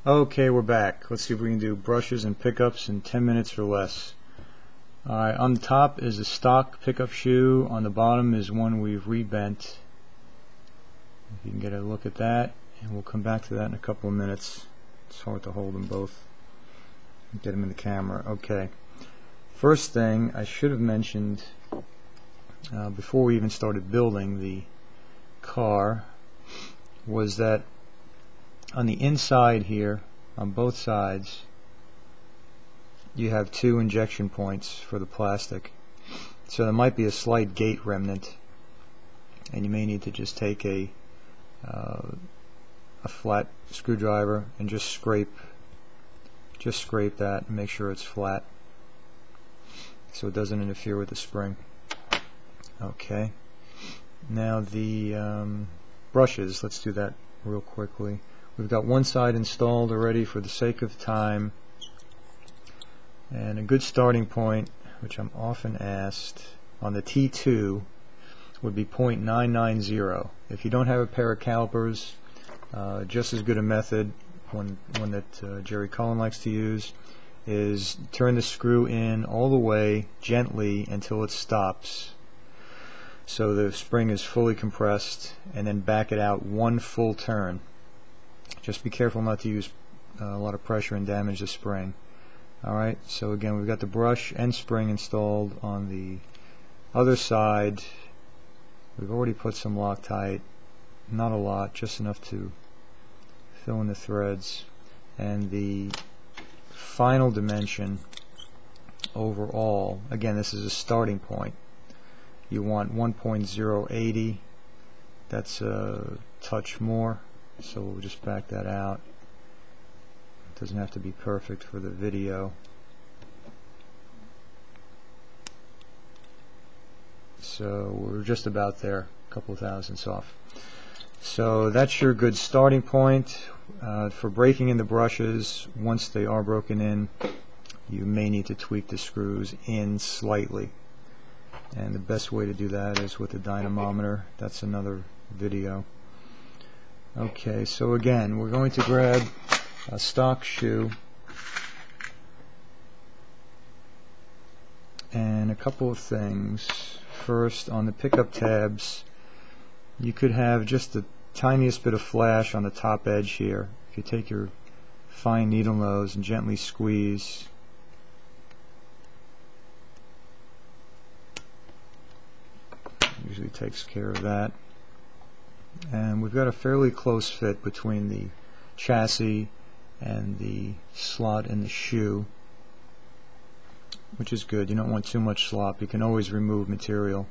Okay, we're back. Let's see if we can do brushes and pickups in 10 minutes or less. Alright, on the top is a stock pickup shoe. On the bottom is one we've rebent. You can get a look at that, and we'll come back to that in a couple of minutes. It's hard to hold them both. Get them in the camera. Okay. First thing I should have mentioned before we even started building the car was that on the inside here, on both sides, you have two injection points for the plastic. So there might be a slight gate remnant, and you may need to just take a flat screwdriver and just scrape that and make sure it's flat so it doesn't interfere with the spring. Okay. Now the brushes, let's do that real quickly. We've got one side installed already for the sake of time, and a good starting point, which I'm often asked, on the T2 would be 0.990. If you don't have a pair of calipers, just as good a method, one that Jerry Cullen likes to use, is turn the screw in all the way gently until it stops, so the spring is fully compressed, and then back it out one full turn. Just be careful not to use a lot of pressure and damage the spring. Alright, so again, we've got the brush and spring installed on the other side. We've already put some Loctite, not a lot, just enough to fill in the threads. And the final dimension overall, again, this is a starting point. You want 1.080. That's a touch more, so we'll just back that out. It doesn't have to be perfect for the video. So we're just about there, a couple thousandths off. So that's your good starting point. For breaking in the brushes, once they are broken in, you may need to tweak the screws in slightly. And the best way to do that is with a dynamometer. That's another video. Okay, so again, we're going to grab a stock shoe and a couple of things. First, on the pickup tabs, you could have just the tiniest bit of flash on the top edge here. If you take your fine needle nose and gently squeeze, usually takes care of that. And we've got a fairly close fit between the chassis and the slot in the shoe, which is good. You don't want too much slop. You can always remove material,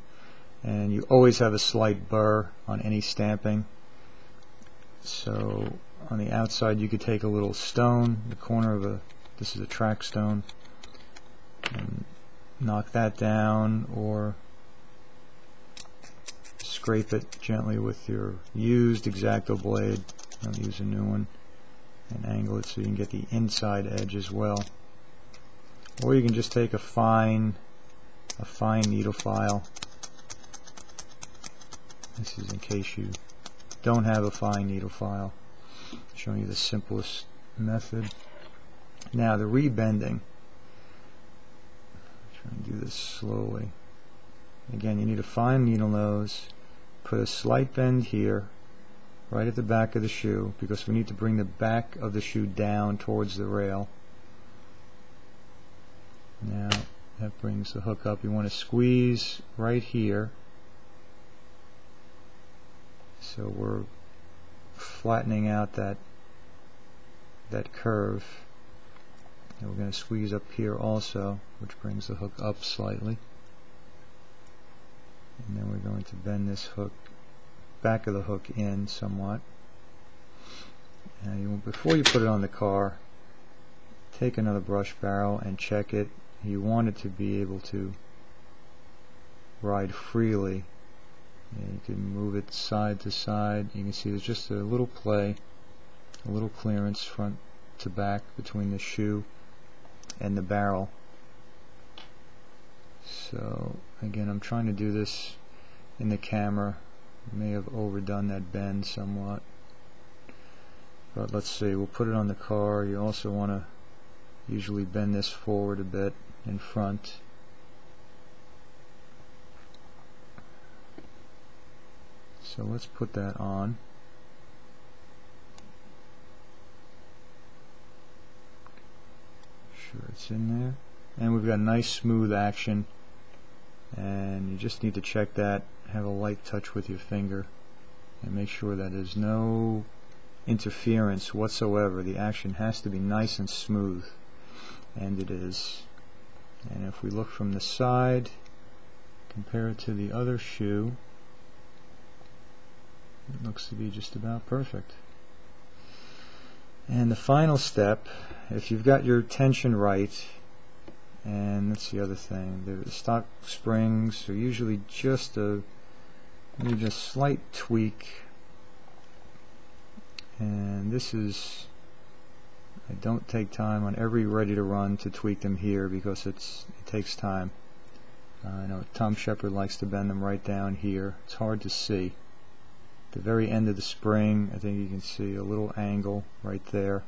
and you always have a slight burr on any stamping. So on the outside you could take a little stone, the corner of this is a track stone, and knock that down, or scrape it gently with your used X-Acto blade. Don't use a new one, and angle it so you can get the inside edge as well. Or you can just take a fine needle file. This is in case you don't have a fine needle file. I'm showing you the simplest method. Now the rebending. Try and do this slowly. Again, you need a fine needle nose. Put a slight bend here, right at the back of the shoe, because we need to bring the back of the shoe down towards the rail. Now that brings the hook up. You want to squeeze right here, so we're flattening out that curve. And we're going to squeeze up here also, which brings the hook up slightly. And then we're going to bend this hook, back of the hook in somewhat. And before you put it on the car, take another brush barrel and check it. You want it to be able to ride freely. And you can move it side to side. You can see there's just a little play, a little clearance front to back between the shoe and the barrel. So again, I'm trying to do this in the camera. May have overdone that bend somewhat. But let's see, we'll put it on the car. You also want to usually bend this forward a bit in front. So let's put that on. Sure it's in there. And we've got nice smooth action. And you just need to check that. Have a light touch with your finger and make sure that there's no interference whatsoever. The action has to be nice and smooth, and it is. And if we look from the side, compare it to the other shoe, it looks to be just about perfect. And the final step, if you've got your tension right, and that's the other thing, the stock springs are usually just maybe a slight tweak. And this is, I don't take time on every ready to run to tweak them here because it takes time. I know Tom Shepard likes to bend them right down here. It's hard to see. At the very end of the spring, I think you can see a little angle right there.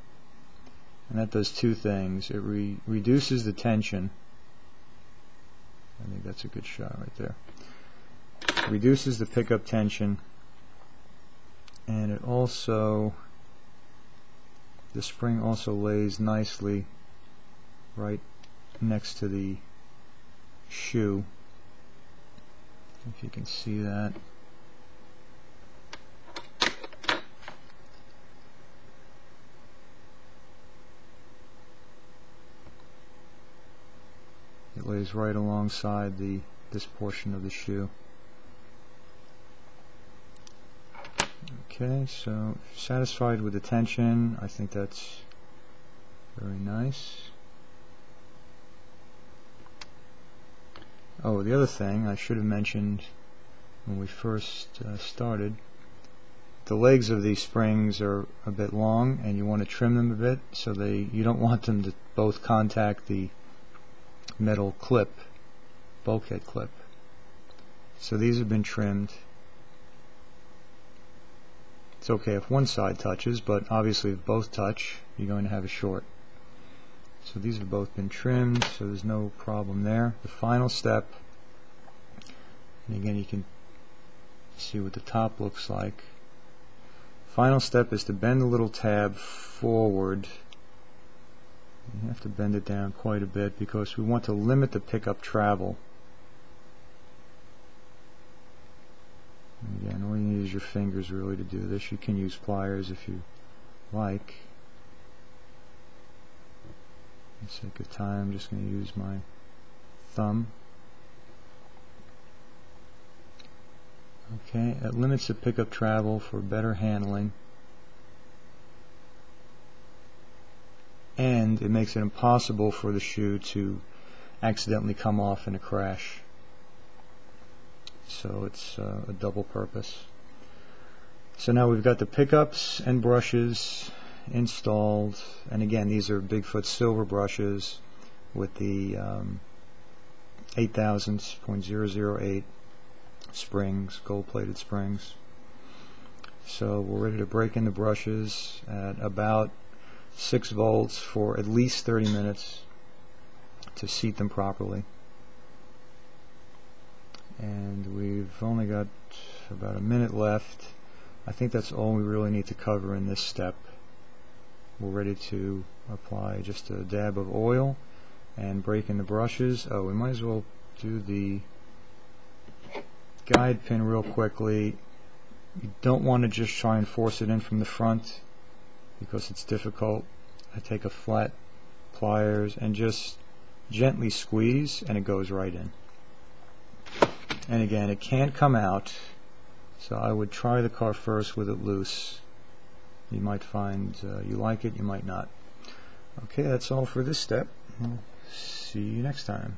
And that does two things. It reduces the tension. I think that's a good shot right there. It reduces the pickup tension, and it also, the spring also lays nicely right next to the shoe, if you can see that. It lays right alongside this portion of the shoe. Okay, so if you're satisfied with the tension, I think that's very nice. Oh, the other thing I should have mentioned when we first started, the legs of these springs are a bit long, and you want to trim them a bit so you don't want them to both contact the metal clip, bulkhead clip. So these have been trimmed. It's okay if one side touches, but obviously if both touch, you're going to have a short. So these have both been trimmed, so there's no problem there. The final step, and again you can see what the top looks like. Final step is to bend the little tab forward. You have to bend it down quite a bit because we want to limit the pickup travel. And again, all you need is your fingers really to do this. You can use pliers if you like. For the sake of time, I'm just going to use my thumb. Okay, it limits the pickup travel for better handling. And it makes it impossible for the shoe to accidentally come off in a crash. So it's a double purpose. So now we've got the pickups and brushes installed, and again these are BIGFOOT silver brushes with the 0.008 springs, gold-plated springs. So we're ready to break in the brushes at about 6 volts for at least 30 minutes to seat them properly. And we've only got about a minute left. I think that's all we really need to cover in this step. We're ready to apply just a dab of oil and break in the brushes. Oh, we might as well do the guide pin real quickly. You don't want to just try and force it in from the front because it's difficult. I take a flat pliers and just gently squeeze, and it goes right in. And again, it can't come out, so I would try the car first with it loose. You might find you like it, you might not. Okay, that's all for this step. We'll see you next time.